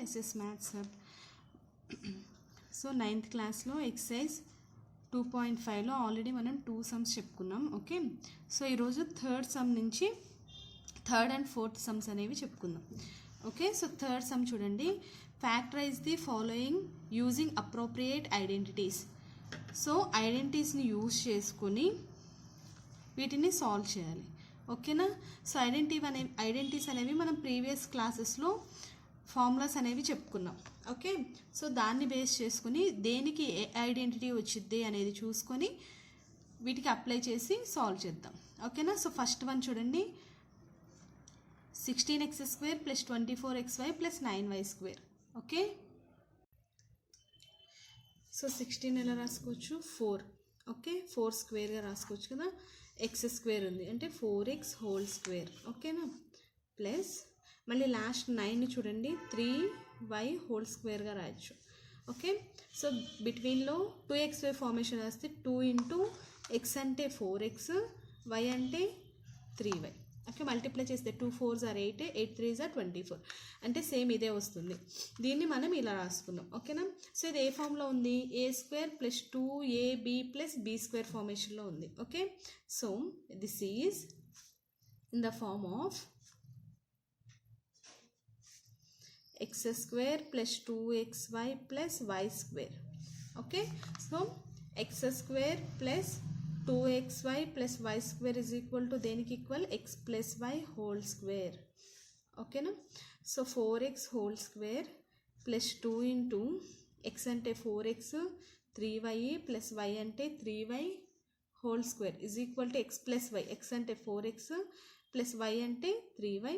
SS maths hub. So 9th క్లాస్లో exercise 2.5లో already మనం 2 sums చెప్పుకున్నాం. ఓకే, సో ఈరోజు థర్డ్ సమ్ నుంచి థర్డ్ అండ్ ఫోర్త్ సమ్స్ అనేవి చెప్పుకుందాం. ఓకే, సో థర్డ్ సమ్ చూడండి. Factorise the following using appropriate identities. So ఐడెంటిటీస్ని యూజ్ చేసుకొని వీటిని సాల్వ్ చేయాలి. ఓకేనా. సో ఐడెంటిటీస్ అనేవి మనం ప్రీవియస్ క్లాసెస్లో ఫార్ములాస్ అనేవి చెప్పుకున్నాం. ఓకే, సో దాన్ని బేస్ చేసుకుని దేనికి ఏ ఐడెంటిటీ వచ్చింది అనేది చూసుకొని వీటికి అప్లై చేసి సాల్వ్ చేద్దాం. ఓకేనా. సో ఫస్ట్ వన్ చూడండి, 16x² + 24xy + 9y². Okay, so 16 ఎలా రాసుకోవచ్చు, 4. ఓకే, 4 స్క్వేర్గా రాసుకోవచ్చు కదా. x² ఉంది అంటే 4x². ఓకేనా, ప్లస్ మళ్ళీ లాస్ట్ 9ని చూడండి 3y² రాయొచ్చు. ఓకే, సో బిట్వీన్లో 2xy ఫార్మేషన్ రాస్తే 2 × x అంటే 4x, y అంటే 3y. ఓకే, మల్టిప్లై చేస్తే 2 4s are 8, 8 3s are 24. అంటే సేమ్ ఇదే వస్తుంది. దీన్ని మనం ఇలా రాసుకున్నాం. ఓకేనా. సో ఇది ఏ ఫామ్లో ఉంది, a² + 2ab + b² ఫార్మేషన్లో ఉంది. Okay, so this is in the form of x² + 2xy + y². Okay, so x² + 2xy + y² is equal to దేనికి ఈక్వల్, x + y². ఓకేనా. సో 4x² + 2 × x అంటే 4x, 3y + y అంటే 3y² is equal to x + y. x అంటే 4x + y అంటే 3y².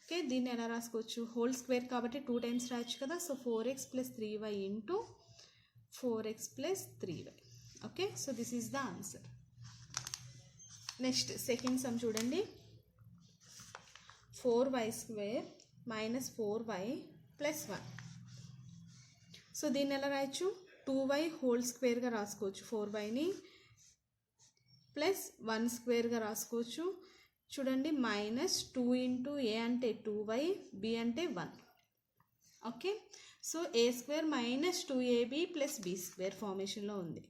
Okay, దీన్ని ఎలా రాసుకోవచ్చు, whole square కాబట్టి 2 టైమ్స్ రాయొచ్చు కదా. So 4x + 3y × 4x + 3y. Okay, so this is the answer. Next second some చూడండి, 4y² - 4y + 1. సో దీన్ని ఎలా రాయొచ్చు, 2y² రాసుకోవచ్చు. 4yని + 1² రాసుకోవచ్చు. చూడండి, -2 × a అంటే 2y, b అంటే 1. Okay, so a² - 2ab + b² ఫార్మేషన్లో ఉంది.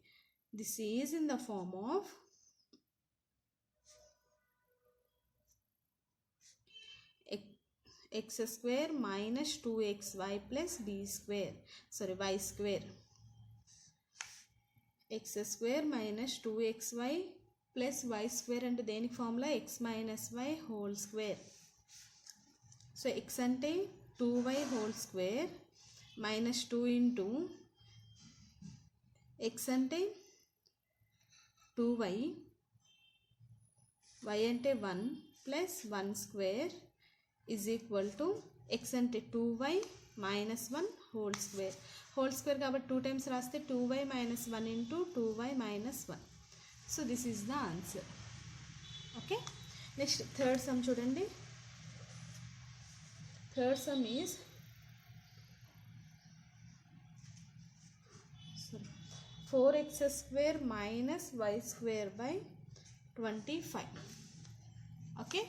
This is in the form of x² - 2xy + b², sorry y². x² - 2xy + y² అంటే దేనికి formula, x - y². So x అంటే 2y² -2 × x అంటే 2y, y అంటే 1 + 1² is equal to x అంటే 2y - 1² whole square కాబట్టి 2 times రాస్తే 2y - 1 × 2y - 1. So this is the answer. Okay, next third sum చూడండి. Third sum is 4x² - y² / 25. Okay,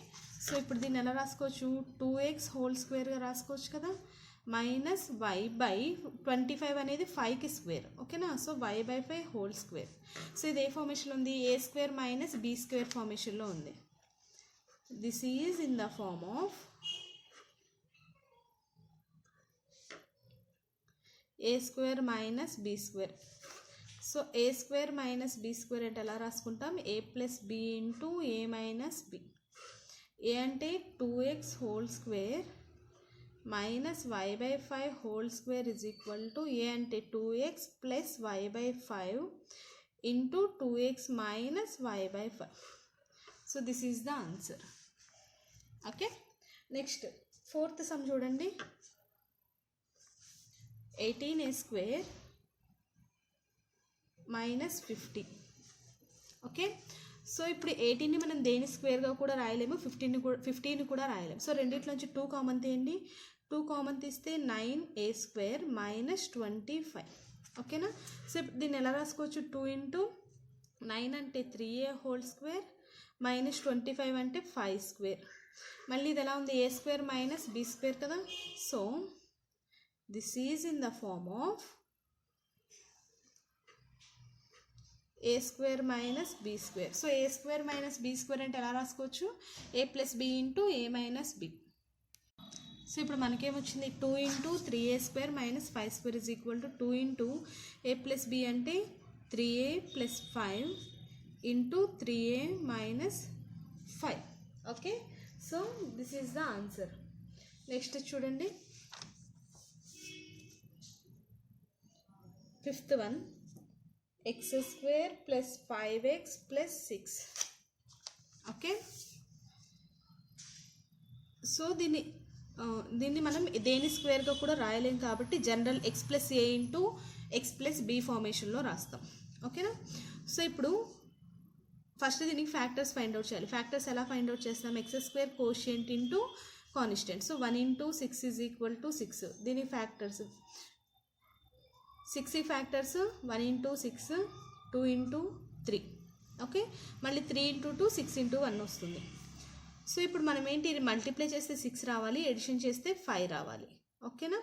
so ఇప్పుడు దీన్ని ఎలా రాసుకోవచ్చు, 2x² రాసుకోవచ్చు కదా. -y/25 అనేది 5కి స్క్వేర్. ఓకేనా, సో y/5 సో ఇది ఏ ఫార్మేషన్లో ఉంది, a² - b² ఫార్మేషన్లో ఉంది. This is in the form of a² - b². So a² - b² అంటే ఎలా రాసుకుంటాం, a + b × a - b. a అంటే 2x² - y/5 is equal to a అంటే 2x + y/5 × 2x - y/5. So this is the answer. Okay, next fourth sum చూడండి, 18a² - 50. Okay, so ఇప్పుడు 18ని మనం దేని స్క్వేర్గా కూడా రాయలేము, 15ని కూడా రాయలేము. సో రెండిట్లోంచి 2 కామన్ తీయండి. 2 కామన్ తీస్తే 9a² - 25. ఓకేనా, సో దీన్ని ఎలా రాసుకోవచ్చు, 2 × 9 అంటే 3a² - 25 అంటే 5². మళ్ళీ ఇది ఎలా ఉంది, A square minus B square కదా. So this is in the form of A square minus B square. So A square minus B square అంటే ఎలా రాసుకోవచ్చు, A plus B into A minus B. So ఇప్పుడు మనకేమొచ్చింది, 2 into 3a square minus 5 square is equal to 2 into A plus B అంటే 3a plus 5 into 3a minus 5. Okay, so this is the answer. Next చూడండి, 5th one, X square plus 5x plus 6. Okay, so దీన్ని మనం దేని స్క్వేర్గా కూడా రాయలేం కాబట్టి general X plus A into X plus B ఫార్మేషన్లో రాస్తాం. ఓకేనా. So ఇప్పుడు ఫస్ట్ దీనికి ఫ్యాక్టర్స్ ఫైండ్ అవుట్ చేయాలి. ఫ్యాక్టర్స్ ఎలా ఫైండ్ అవుట్ చేస్తాం, X square quotient into constant. So 1 into 6 is equal to 6. దీని factors 6 factors 1 into 6, 2 into 3. Okay, మళ్ళీ 3 into 2 6 into 1 వస్తుంది. సో ఇప్పుడు మనం ఏంటి, ఇది మల్టిప్లై చేస్తే 6 రావాలి, ఎడిషన్ చేస్తే 5 రావాలి. ఓకేనా.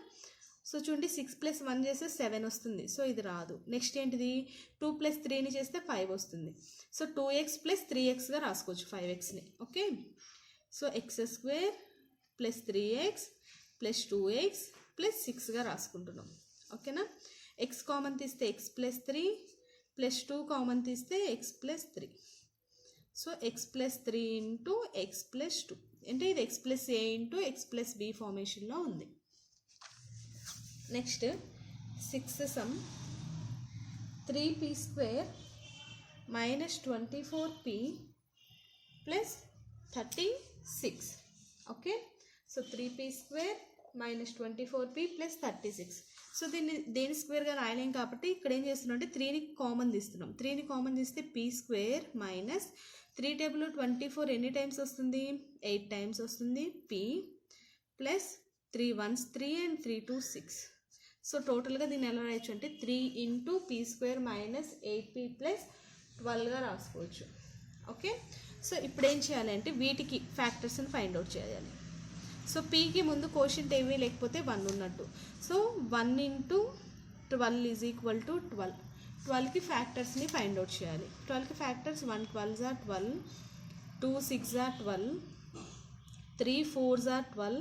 సో చూడండి 6 ప్లస్ 1 చేస్తే 7 వస్తుంది. సో ఇది రాదు. నెక్స్ట్ ఏంటిది, 2 ప్లస్ 3ని చేస్తే 5 వస్తుంది. సో 2x ప్లస్ 3xగా రాసుకోవచ్చు 5xని. Okay, so X square plus 3x plus 2x plus 6గా రాసుకుంటున్నాం. ఓకేనా. ఎక్స్ కామన్ తీస్తే ఎక్స్ ప్లస్ 3 ప్లస్ 2 కామన్ తీస్తే X plus 3. So X plus 3 into X plus 2 అంటే ఇది X plus A into X plus B ఫార్మేషన్లో ఉంది. Next 6th sum, 3p square minus 24p plus 36. Okay, so 3p square minus 24p plus 36. So దీన్ని దేని స్క్వేర్గా రాయలేం కాబట్టి ఇక్కడ ఏం చేస్తున్నాం అంటే 3ని కామన్ తీస్తున్నాం. 3ని కామన్ తీస్తే p స్క్వేర్ మైనస్ 3 టేబుల్ 24 ఎన్ని టైమ్స్ వస్తుంది, 8 టైమ్స్ వస్తుంది. p plus 3 1s 3 and 3 2 6. So టోటల్గా దీన్ని ఎలా రాయొచ్చు అంటే 3 into p square minus 8p plus 12గా రాసుకోవచ్చు. ఓకే, సో ఇప్పుడు ఏం చేయాలి అంటే వీటికి ఫ్యాక్టర్స్ని ఫైండ్ అవుట్ చేయాలి. సో pకి ముందు కోషెంట్ ఏమీ లేకపోతే 1 ఉన్నట్టు. So 1 into 12 is equal to 12. 12కి ఫ్యాక్టర్స్ని ఫైండ్ అవుట్ చేయాలి. 12కి factors 1 12s are 12, 2 6s are 12, 3 4s are 12,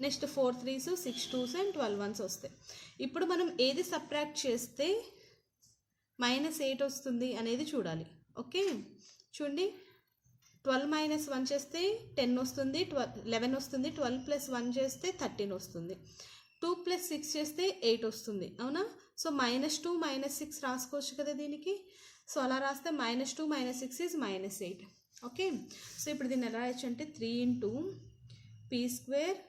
next 4 3s 6 2s and 12 1s వస్తాయి. ఇప్పుడు మనం ఏది సబ్ట్రాక్ట్ చేస్తే -8 వస్తుంది అనేది చూడాలి. ఓకే, చూడండి 12 మైనస్ 1 చేస్తే 10 వస్తుంది, 11 వస్తుంది. 12 ప్లస్ 1 చేస్తే 13 వస్తుంది. 2 ప్లస్ 6 చేస్తే 8 వస్తుంది. అవునా. సో -2 -6 రాసుకోవచ్చు కదా దీనికి. సో అలా రాస్తే -2 -6 ఈజ్ -8. ఓకే, సో ఇప్పుడు దీన్ని ఎలా రాయొచ్చు అంటే 3 into p square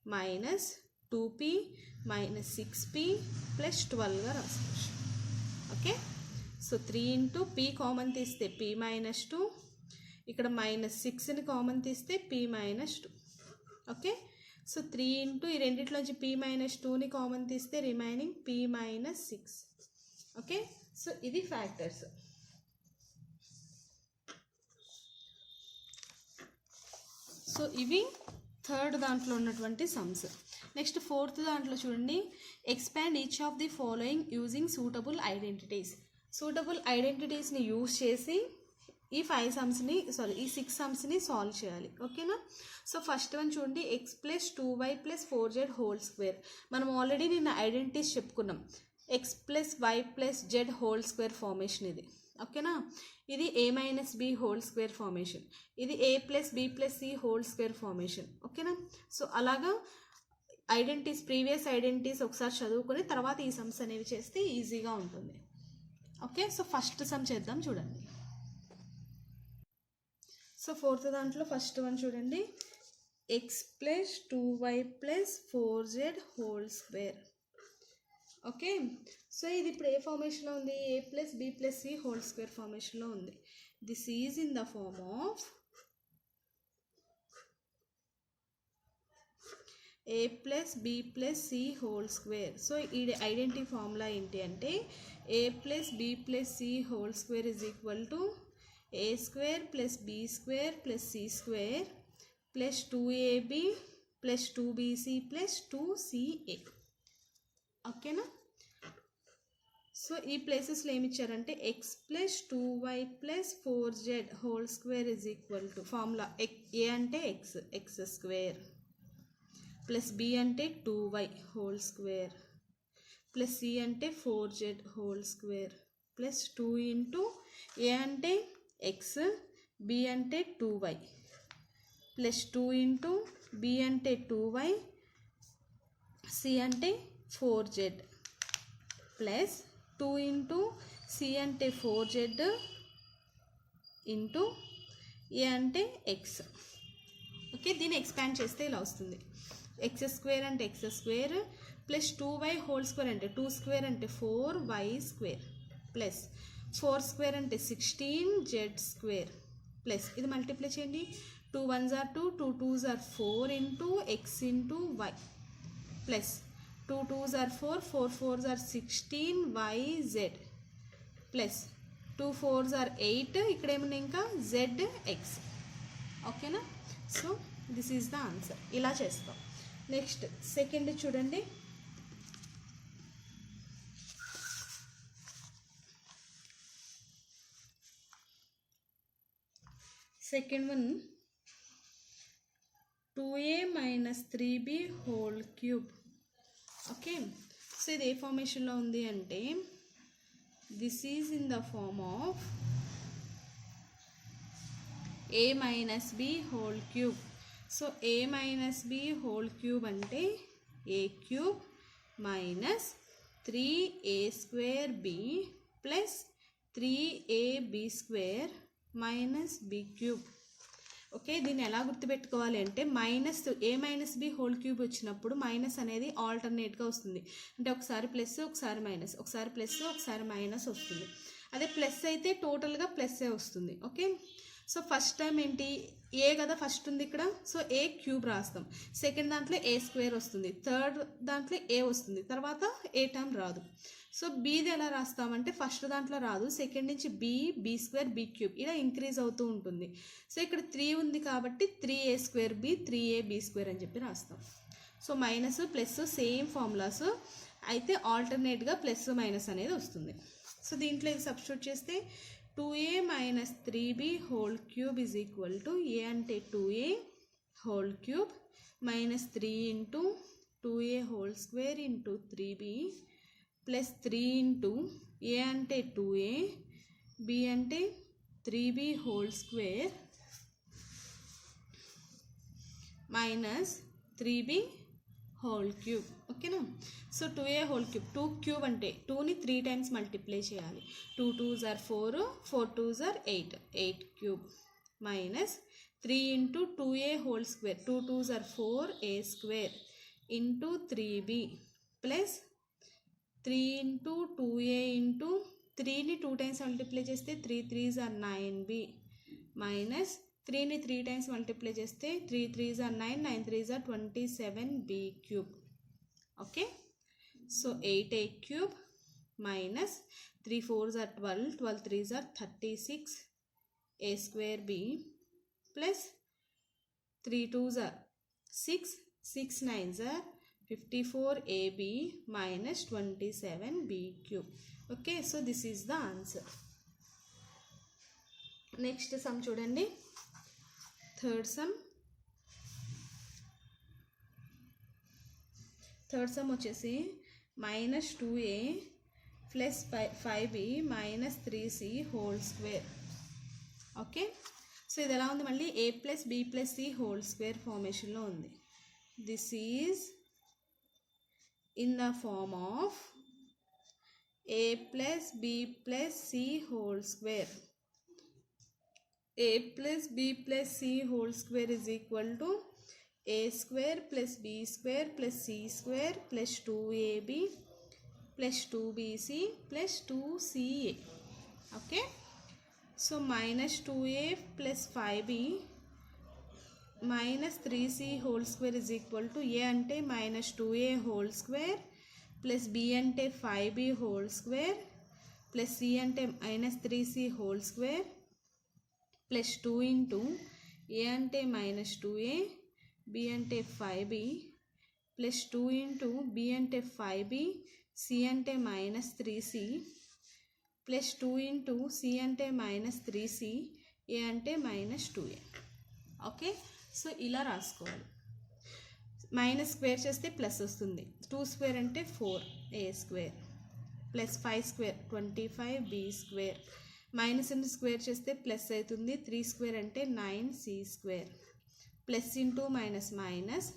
minus 2p minus 6p plus 12గా రాసుకోవచ్చు. Okay, so 3 into p common తీస్తే p మైనస్ 2, ఇక్కడ -6ని కామన్ తీస్తే p minus 2. Okay, so 3 into ఈ రెండిట్లోంచి p మైనస్ 2ని కామన్ తీస్తే remaining p minus 6. Okay, so ఇది ఫ్యాక్టర్స్. సో ఇవి థర్డ్ దాంట్లో ఉన్నటువంటి సమ్స్. నెక్స్ట్ 4th దాంట్లో చూడండి, expand each of the following using suitable identities. Suitable ఐడెంటిటీస్ని use చేసి ఈ 6 సమ్స్ని సాల్వ్ చేయాలి. ఓకేనా. సో ఫస్ట్ వన్ చూడండి, X plus 2y plus 4z whole square. మనం ఆల్రెడీ నిన్న ఐడెంటిటీస్ చెప్పుకున్నాం. X plus y plus z whole square formation ఇది. ఓకేనా. ఇది a minus b whole square formation. ఇది a plus B plus C whole square formation. ఓకేనా. So అలాగా identities, previous identities ఒకసారి చదువుకొని తర్వాత ఈ సమ్స్ అనేవి చేస్తే ఈజీగా ఉంటుంది. ఓకే, సో ఫస్ట్ సమ్ చేద్దాం చూడండి. సో 4th దాంట్లో ఫస్ట్ వన్ చూడండి, X plus 2y plus 4z whole square. Okay, so ఇది ఇప్పుడు ఏ ఫార్మేషన్లో ఉంది, a plus B plus C whole square ఫార్మేషన్లో ఉంది. This is in the form of a plus B plus C whole square. So ఈ identity formula ఏంటి అంటే a plus B plus C whole square is equal to a square plus B square plus C square plus 2ab plus 2bc plus 2ca. ఓకేనా? So ఈ ప్లేసెస్లో ఏమి ఇచ్చారంటే X plus 2y plus 4z whole square is equal to formula A అంటే X square plus B అంటే 2y whole square plus C అంటే 4z whole square plus 2 into A అంటే X B అంటే 2y ప్లస్ 2 ఇంటూ బి అంటే 2y C అంటే 4z plus 2 into C అంటే 4z into A అంటే X. Okay, దీన్ని expand చేస్తే ఇలా వస్తుంది. ఎక్స్ స్క్వేర్ అంటే X square plus 2y whole square అంటే 2 స్క్వేర్ అంటే 4y స్క్వేర్ ప్లస్ 4 స్క్వేర్ అంటే 16z స్క్వేర్ ప్లస్ ఇది మల్టిప్లై చేయండి. 2 1s are 2, 2 2s are 4 into x into y plus 2 2s are 4, 4 4s are 16yz plus 2 4s are 8 ఇక్కడ ఏమన్నా ఇంకా zx. ఓకేనా? So this is the answer. ఇలా చేస్తాం. Next second చూడండి. Second one 2a minus 3b whole cube. Okay, so ఇది ఏ ఫార్మేషన్లో ఉంది అంటే this is in the form of a minus b whole cube. So a minus b whole cube అంటే a cube minus 3a square b plus 3ab square minus b cube. Okay, దీన్ని ఎలా గుర్తుపెట్టుకోవాలి అంటే మైనస్ ఏ minus b whole cube వచ్చినప్పుడు minus అనేది ఆల్టర్నేట్గా వస్తుంది. అంటే ఒకసారి ప్లస్ ఒకసారి మైనస్, ఒకసారి ప్లస్ ఒకసారి మైనస్ వస్తుంది. అదే ప్లస్ అయితే టోటల్గా ప్లస్సే వస్తుంది. ఓకే, సో ఫస్ట్ టైం ఏంటి ఏ కదా ఫస్ట్ ఉంది ఇక్కడ, సో ఏ క్యూబ్ రాస్తాం. సెకండ్ దాంట్లో ఏ స్క్వేర్ వస్తుంది, థర్డ్ దాంట్లో ఏ వస్తుంది, తర్వాత ఏ టర్మ్ రాదు. సో బీది ఎలా రాస్తామంటే ఫస్ట్ దాంట్లో రాదు, సెకండ్ నుంచి బి స్క్వేర్ బి క్యూబ్ ఇలా ఇంక్రీజ్ అవుతూ ఉంటుంది. సో ఇక్కడ 3 ఉంది కాబట్టి 3a square B 3ab square అని చెప్పి రాస్తాం. So minus plus same formulas అయితే ఆల్టర్నేట్గా ప్లస్ మైనస్ అనేది వస్తుంది. సో దీంట్లో ఇది సబ్స్టిట్యూట్ చేస్తే 2a minus 3b whole cube is equal to A అంటే 2a whole cube minus 3 into 2a whole square into 3b plus 3 into A అంటే 2a B అంటే 3b whole square minus 3b whole cube. ఓకేనా? So 2a whole cube 2 cube అంటే 2ని 3 times multiply చేయాలి. 2 2s are 4, 4 2s are 8, 8 cube minus 3 into 2a whole square 2 2s are 4a square into 3b plus 3 into 2a into 3ని 2 times multiply చేస్తే 3 3s are 9b minus 3ని 3 times multiply చేస్తే 3 3s are 9, 9 3s are 27b cube. Okay, so 8a cube minus 3 4s are 12, 12 3s are 36 a square b plus 3 2s are 6, 6 9s are 54ab minus 27b cube. Okay, so this is the answer. Next sum చూడండి. Third sum వచ్చేసి minus 2a plus 5b minus 3c whole square. Okay, so ఇది ఎలా ఉంది మళ్ళీ a plus b plus c whole square ఫార్మేషన్లో ఉంది. This is in the form of a plus b plus c whole square. a plus b plus c whole square is equal to a square plus b square plus c square plus 2ab plus 2bc plus 2ca. Okay, so minus 2a plus 5b minus 3c whole square is equal to a ante minus 2a whole square plus B అంటే 5b whole square plus C అంటే minus 3c whole square plus 2 into A అంటే -2a, b అంటే 5b plus 2 into b అంటే 5b, c అంటే -3c plus 2 into c అంటే -3c, a అంటే -2a. Okay, so ఇలా రాసుకోవాలి. మైనస్ స్క్వేర్ చేస్తే ప్లస్ వస్తుంది. 2 స్క్వేర్ అంటే 4a square plus 5 square 25b square. Minus into square చేస్తే ప్లస్ అవుతుంది. 3 స్క్వేర్ అంటే 9c square plus into minus minus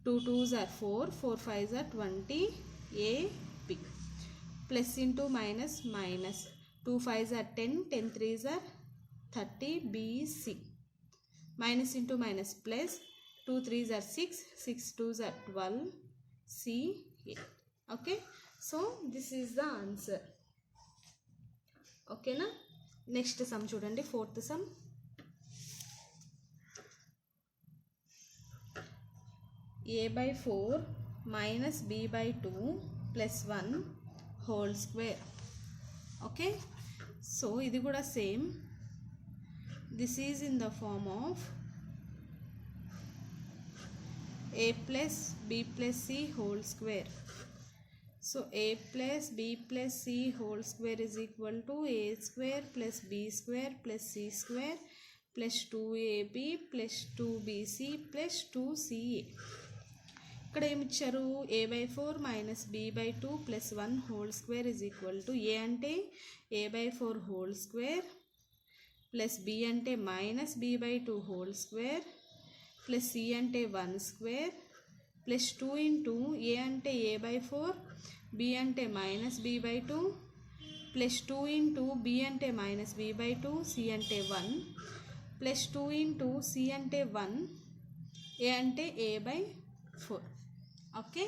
2 2s are 4, 4 5s are 20ab plus into minus minus 2 5s are 10, 10 3s are 30bc minus into minus plus 2 3s are 6, 6 2s are 12ca. Okay, so this is the answer. ఓకేనా? Next sum చూడండి, fourth sum. a/4 minus b/2 plus 1 whole square. Okay, so ఇది కూడా same. This is in the form of a plus b plus c whole square. So a plus b plus c whole square is equal to a square plus b square plus c square plus 2ab plus 2bc plus 2ca. ఇక్కడ ఏమి ఇచ్చారు? a/4 minus b/2 plus 1 whole square is equal to a అంటే a/4 whole square plus b అంటే minus b/2 whole square plus c అంటే 1 square plus 2 into a అంటే a/4, b అంటే minus b/2 plus 2 into b అంటే minus b/2, c అంటే 1 plus 2 into c అంటే 1, a అంటే a/4. Okay,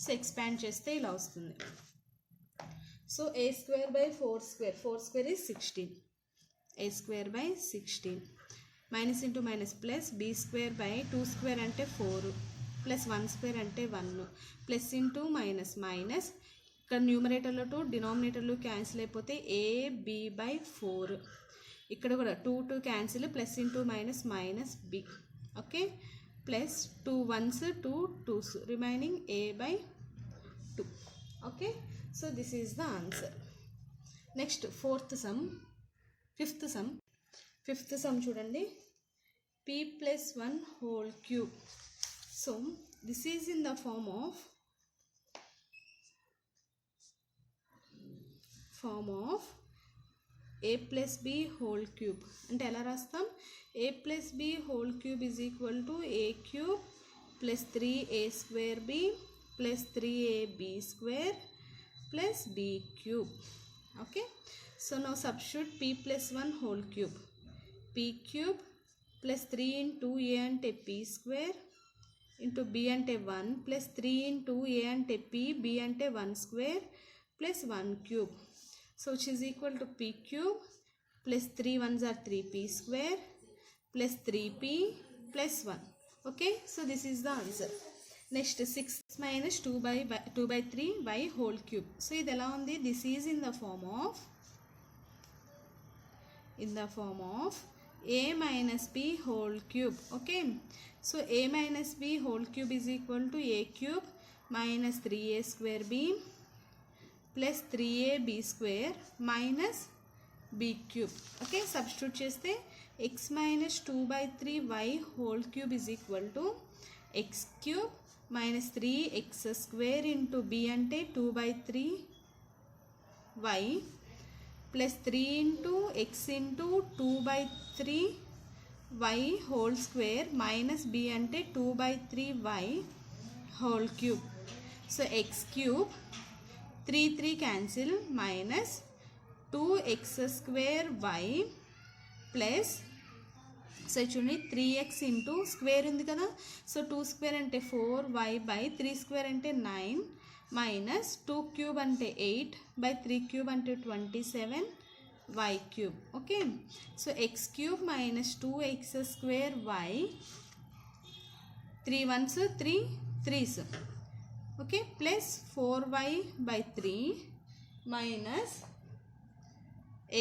so expand చేస్తే ఇలా వస్తుంది. So a square by 4 square, 4 square is 16, a square by 16 minus into minus plus b square by 2 square అంటే 4 plus 1 square అంటే 1 plus into minus minus, ఇక్కడ న్యూమరేటర్లో 2 డినామినేటర్లో cancel అయిపోతే ab/4. ఇక్కడ కూడా 2 2 cancel, plus into minus minus b. Okay, plus 2 1s 2 2s remaining a/2. Okay, so this is the answer. Next fifth sum చూడండి. p plus 1 whole cube. So this is in the form of a plus b whole cube. అంటే ఎలా రాస్తాం? a plus b whole cube is equal to a cube plus 3a square b plus 3ab square plus b cube. Okay, so now substitute p plus 1 whole cube. p cube plus 3 into A అంటే p square into b అంటే 1 plus 3 into A అంటే p, b అంటే 1 square plus 1 cube. So which is equal to p cube plus 3 1s are 3p square plus 3p plus 1. Okay, so this is the answer. Next 6 minus 2/3 y whole cube. So ఇది ఎలా ఉంది? This is in the form of a minus b whole cube. Okay, so a minus b whole cube is equal to a cube minus 3a square b plus 3ab square minus b cube. Okay, substitute చేస్తే x minus 2/3y whole cube is equal to x cube minus 3x square into b అంటే 2/3y plus 3 into x into 2/3y whole square minus b అంటే 2/3y whole cube. So x cube 3 3 cancel minus 2x square y plus, so చూడండి 3x into square ఉంది కదా, so 2 square అంటే 4y by 3 square అంటే 9 minus 2 cube అంటే 8 by 3 cube అంటే 27y cube. Okay, so x cube minus 2x square y, 3 1s 3 3s. Okay, plus 4y by 3 minus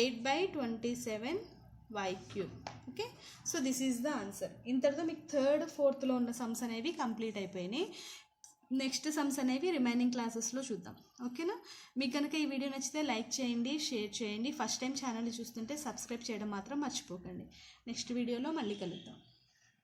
8 by 27 y cube. Okay, so this is the answer. ఇంతటితో మీకు third ఫోర్త్లో ఉన్న sums అనేవి complete అయిపోయినాయి. Next sums అనేవి remaining క్లాసెస్లో చూద్దాం. ఓకేనా? మీకు కనుక ఈ వీడియో నచ్చితే లైక్ చేయండి, షేర్ చేయండి. ఫస్ట్ టైం ఛానల్ని చూస్తుంటే సబ్స్క్రైబ్ చేయడం మాత్రం మర్చిపోకండి. నెక్స్ట్ వీడియోలో మళ్ళీ కలుద్దాం.